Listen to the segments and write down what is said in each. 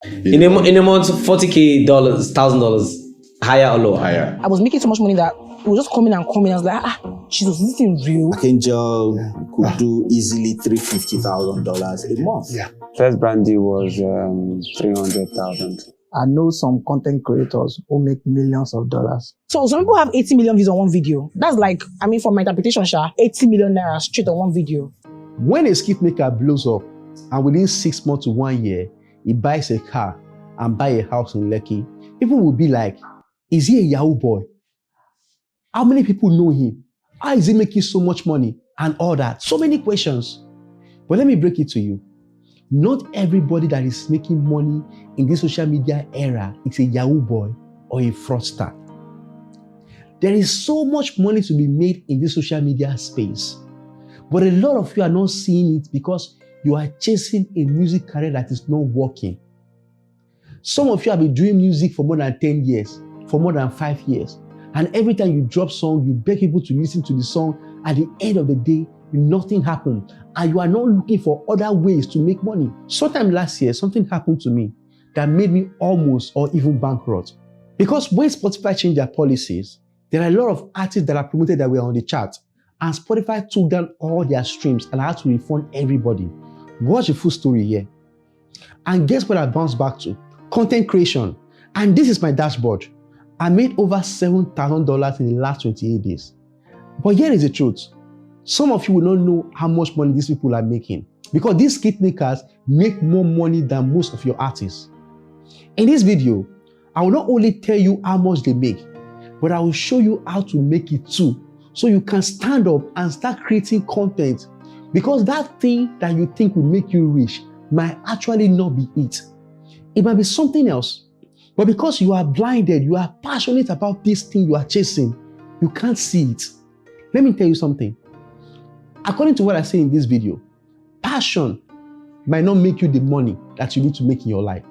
In a month, $40,000, $1,000, higher or lower? Higher. I was making so much money that it was just coming and coming. I was like, Jesus, is this thing real? Angel could do easily $350,000 a month. Yeah. First brandy was 300,000. I know some content creators who make millions of dollars. So some people have 80 million views on one video. That's like, from my interpretation, 80 million naira straight on one video. When a skit maker blows up and within 6 months to 1 year, he buys a car and buy a house in Lekki, people will be like, is he a Yahoo boy? How many people know him? How is he making so much money? And all that. So many questions. But let me break it to you. Not everybody that is making money in this social media era is a Yahoo boy or a fraudster. There is so much money to be made in this social media space. But a lot of you are not seeing it because you are chasing a music career that is not working. Some of you have been doing music for more than 10 years, for more than 5 years. And every time you drop song, you beg people to listen to the song. At the end of the day, nothing happened. And you are not looking for other ways to make money. Sometime last year, something happened to me that made me almost or even bankrupt. Because when Spotify changed their policies, there are a lot of artists that are promoted that were on the chart. And Spotify took down all their streams and I had to refund everybody. Watch the full story here. And guess what I bounced back to? Content creation. And this is my dashboard. I made over $7,000 in the last 28 days. But here is the truth. Some of you will not know how much money these people are making because these skit makers make more money than most of your artists. In this video, I will not only tell you how much they make, but I will show you how to make it too, so you can stand up and start creating content, because that thing that you think will make you rich might actually not be it. It might be something else, but because you are blinded, you are passionate about this thing you are chasing, you can't see it. Let me tell you something. According to what I say in this video, passion might not make you the money that you need to make in your life.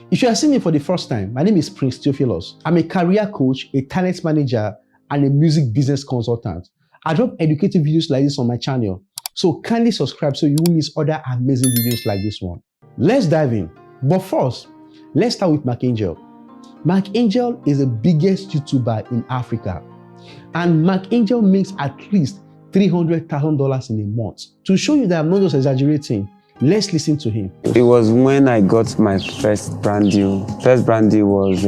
If you are seeing me for the first time, my name is Prince Theophilus. I'm a career coach, a talent manager, and a music business consultant. I drop educative videos like this on my channel, so kindly subscribe so you won't miss other amazing videos like this one. Let's dive in. But first, let's start with Mark Angel. Mark Angel is the biggest YouTuber in Africa, and Mark Angel makes at least $300,000 in a month. To show you that I'm not just exaggerating, let's listen to him. It was when I got my first brand deal. First brand deal was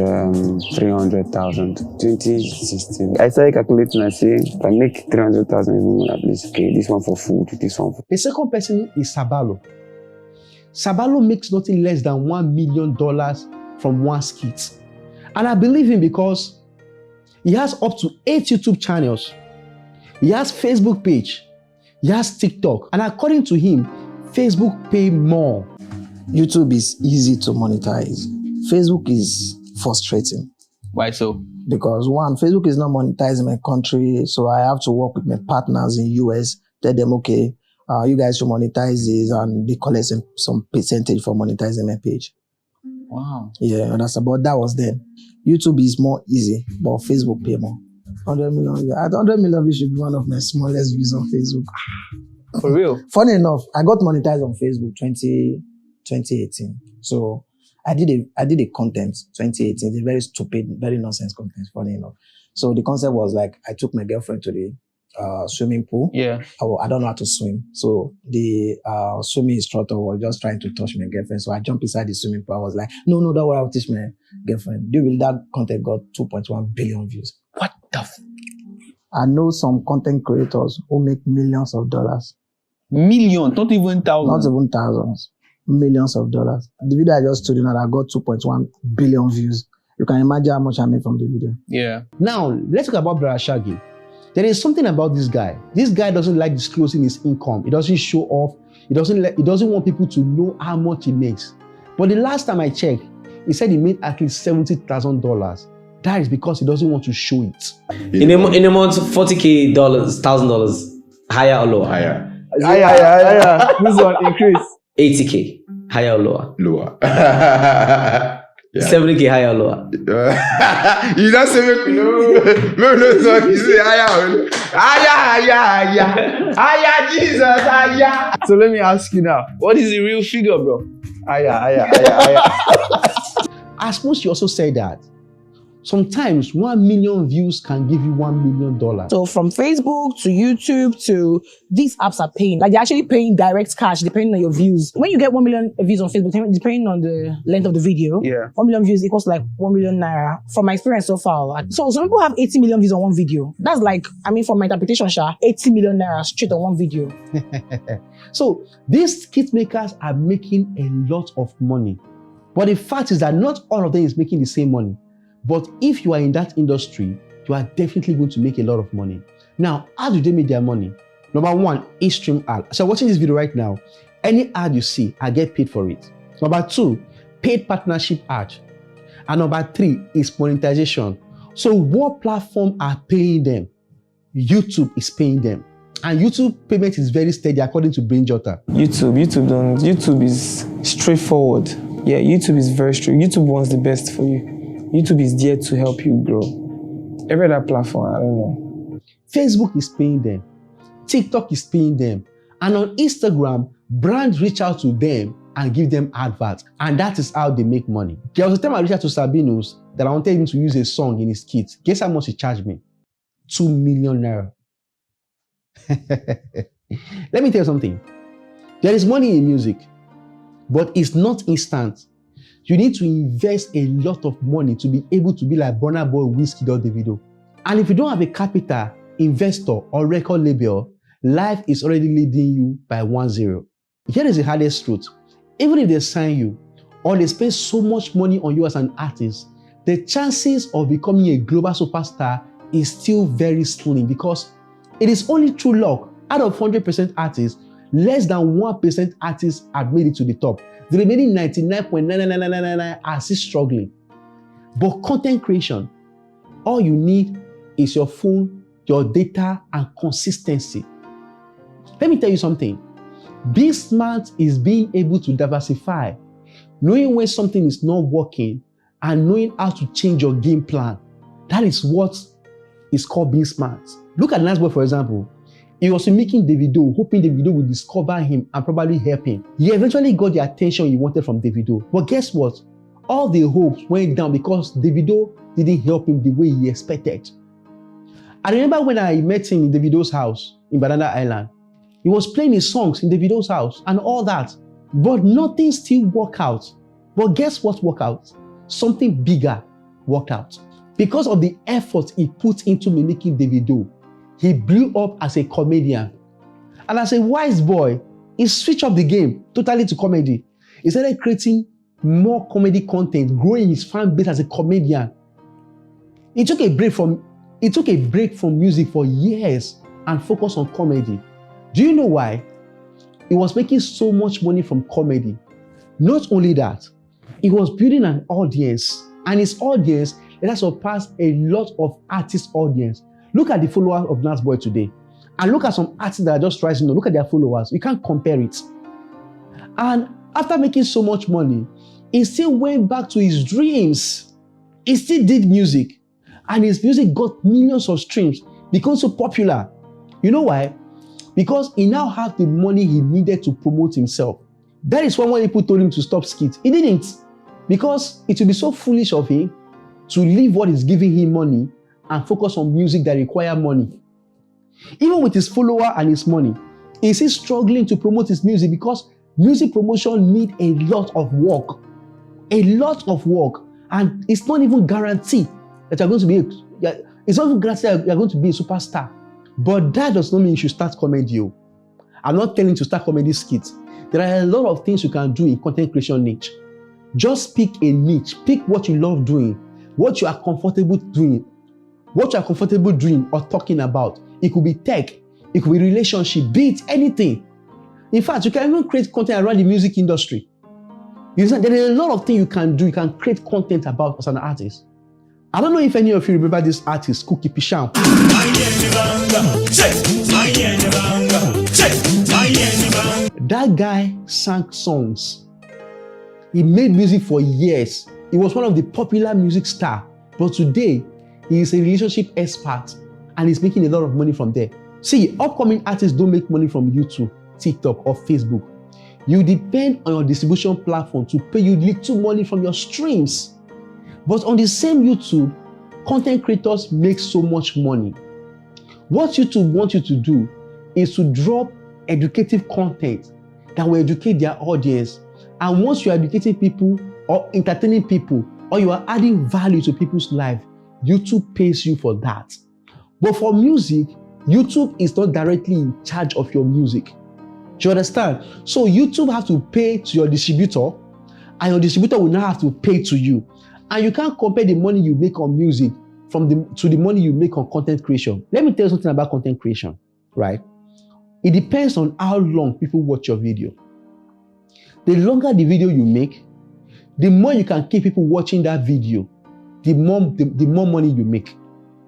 300,000, 2016. I started calculating and saying, if I make 300,000 every month, at least, okay, this one for food, this one for... The second person is Sir Balo. Sir Balo makes nothing less than $1 million from one skit. And I believe him because he has up to 8 YouTube channels. He has Facebook page. He has TikTok. And according to him, Facebook pay more. YouTube is easy to monetize. Facebook is frustrating. Why so? Because one, Facebook is not monetizing my country, so I have to work with my partners in US, tell them, okay, you guys should monetize this, and they collect some percentage for monetizing my page. Wow. Yeah, and that's about that was then. YouTube is more easy, but Facebook pay more. 100 million. At 100 million views should be one of my smallest views on Facebook. For real? Funny enough, I got monetized on Facebook 2018. So I did a content 2018. It's a very stupid, very nonsense content, funny enough. So the concept was like, I took my girlfriend to the swimming pool. Yeah. I don't know how to swim. So the swimming instructor was just trying to touch my girlfriend. So I jumped inside the swimming pool. I was like, no, don't worry, I'll teach my girlfriend. That content got 2.1 billion views. What the I know some content creators who make millions of dollars. Millions, not even thousands. Not even thousands. Millions of dollars. The video I just told you now, I got 2.1 billion views. You can imagine how much I made from the video. Yeah. Now, let's talk about Broda Shaggi. There is something about this guy. This guy doesn't like disclosing his income. He doesn't show off. He doesn't want people to know how much he makes. But the last time I checked, he said he made at least $70,000. That is because he doesn't want to show it. In a month, $40,000, $1,000, higher or lower? Higher. Higher. This one increase. 80K, higher or lower? Lower. 70K, higher or lower? You don't say no, you say higher, Jesus, higher. So let me ask you now, What is the real figure, bro? As much you also said that sometimes 1 million views can give you $1 million. So from Facebook to YouTube to these apps are paying. Like they're actually paying direct cash depending on your views. When you get 1 million views on Facebook, depending on the length of the video, 1 million views equals like 1 million naira. From my experience so far. So some people have 80 million views on one video. That's like, I mean, from my interpretation, 80 million naira straight on one video. So these skit makers are making a lot of money. But the fact is that not all of them is making the same money. But if you are in that industry, you are definitely going to make a lot of money. Now, how do they make their money? Number one, in-stream ad. So watching this video right now, any ad you see, I get paid for it. Number two, paid partnership ad. And number three is monetization. So what platform are paying them? YouTube is paying them. And YouTube payment is very steady according to BrainJotter. YouTube is straightforward. Yeah, YouTube is very straight. YouTube wants the best for you. YouTube is there to help you grow. Every other platform, I don't know. Facebook is paying them. TikTok is paying them. And on Instagram, brands reach out to them and give them adverts. And that is how they make money. There was a time I reached out to Sabinus that I wanted him to use a song in his skit. Guess how much he charged me? 2 million naira. Let me tell you something. There is money in music, but it's not instant. You need to invest a lot of money to be able to be like Burna Boy, Whiskey, or Davido. And if you don't have a capital, investor, or record label, life is already leading you by 1-0. Here is the hardest truth. Even if they sign you, or they spend so much money on you as an artist, the chances of becoming a global superstar is still very slim because it is only through luck. Out of 100% artists, less than 1% artists have made it to the top. The remaining 99.99999 are still struggling. But content creation, all you need is your phone, your data, and consistency. Let me tell you something. Being smart is being able to diversify, knowing when something is not working, and knowing how to change your game plan. That is what is called being smart. Look at Nasboi, for example. He was making Davido, hoping Davido would discover him and probably help him. He eventually got the attention he wanted from Davido. But guess what? All the hopes went down because Davido didn't help him the way he expected. I remember when I met him in Davido's house in Banana Island. He was playing his songs in Davido's house and all that. But nothing still worked out. But guess what worked out? Something bigger worked out. Because of the effort he put into mimicking Davido, he blew up as a comedian. And as a wise boy, he switched up the game totally to comedy. He started creating more comedy content, growing his fan base as a comedian. He took a break from music for years and focused on comedy. Do you know why? He was making so much money from comedy. Not only that, he was building an audience, and his audience later surpassed a lot of artists' audience. Look at the followers of Nasboi today. And look at some artists that are just rising up. Look at their followers. You can't compare it. And after making so much money, he still went back to his dreams. He still did music. And his music got millions of streams, became so popular. You know why? Because he now had the money he needed to promote himself. That is why when people told him to stop skit, he didn't. Because it would be so foolish of him to leave what is giving him money and focus on music that require money. Even with his follower and his money, he's still struggling to promote his music because music promotion needs a lot of work. A lot of work. And it's not even guaranteed that you're going to be it's not even guaranteed that you're going to be a superstar. But that does not mean you should start comedy. I'm not telling you to start comedy skits. There are a lot of things you can do in content creation niche. Just pick a niche. Pick what you love doing, what you are comfortable doing, what you are comfortable doing or talking about. It could be tech, it could be relationship, be it anything. In fact, you can even create content around the music industry. There are a lot of things you can do. You can create content about as an artist. I don't know if any of you remember this artist, Cookie Pichon. That guy sang songs. He made music for years. He was one of the popular music stars. But today, he is a relationship expert and he's making a lot of money from there. See, upcoming artists don't make money from YouTube, TikTok, or Facebook. You depend on your distribution platform to pay you little money from your streams. But on the same YouTube, content creators make so much money. What YouTube wants you to do is to drop educative content that will educate their audience. And once you are educating people or entertaining people, or you are adding value to people's life, YouTube pays you for that. But for music, YouTube is not directly in charge of your music. Do you understand? So YouTube has to pay to your distributor, and your distributor will now have to pay to you. And you can't compare the money you make on music to the money you make on content creation. Let me tell you something about content creation, right? It depends on how long people watch your video. The longer the video you make, the more you can keep people watching that video, the more money you make.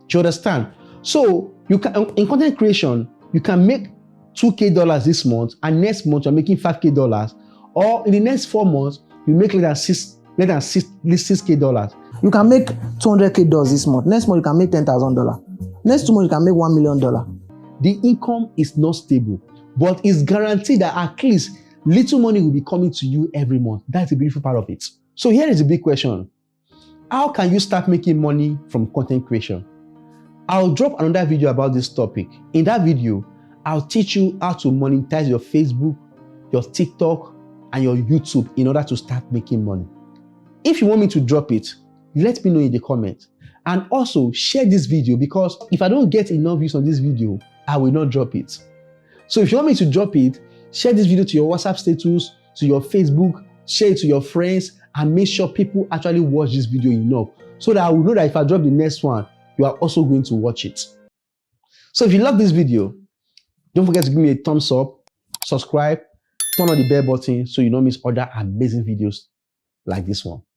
Do you understand? So you can, in content creation, you can make $2,000 this month, and next month you're making $5,000, or in the next 4 months you make less than $6,000. You can make $200,000 this month. Next month you can make $10,000. Next 2 months you can make $1 million. The income is not stable, but it's guaranteed that at least little money will be coming to you every month. That's the beautiful part of it. So here is the big question. How can you start making money from content creation? I'll drop another video about this topic. In that video, I'll teach you how to monetize your Facebook, your TikTok, and your YouTube in order to start making money. If you want me to drop it, let me know in the comments. And also share this video, because if I don't get enough views on this video, I will not drop it. So if you want me to drop it, share this video to your WhatsApp status, to your Facebook, share it to your friends, and make sure people actually watch this video enough, so that I will know that if I drop the next one, you are also going to watch it. So if you love this video, don't forget to give me a thumbs up, subscribe, turn on the bell button so you don't miss other amazing videos like this one.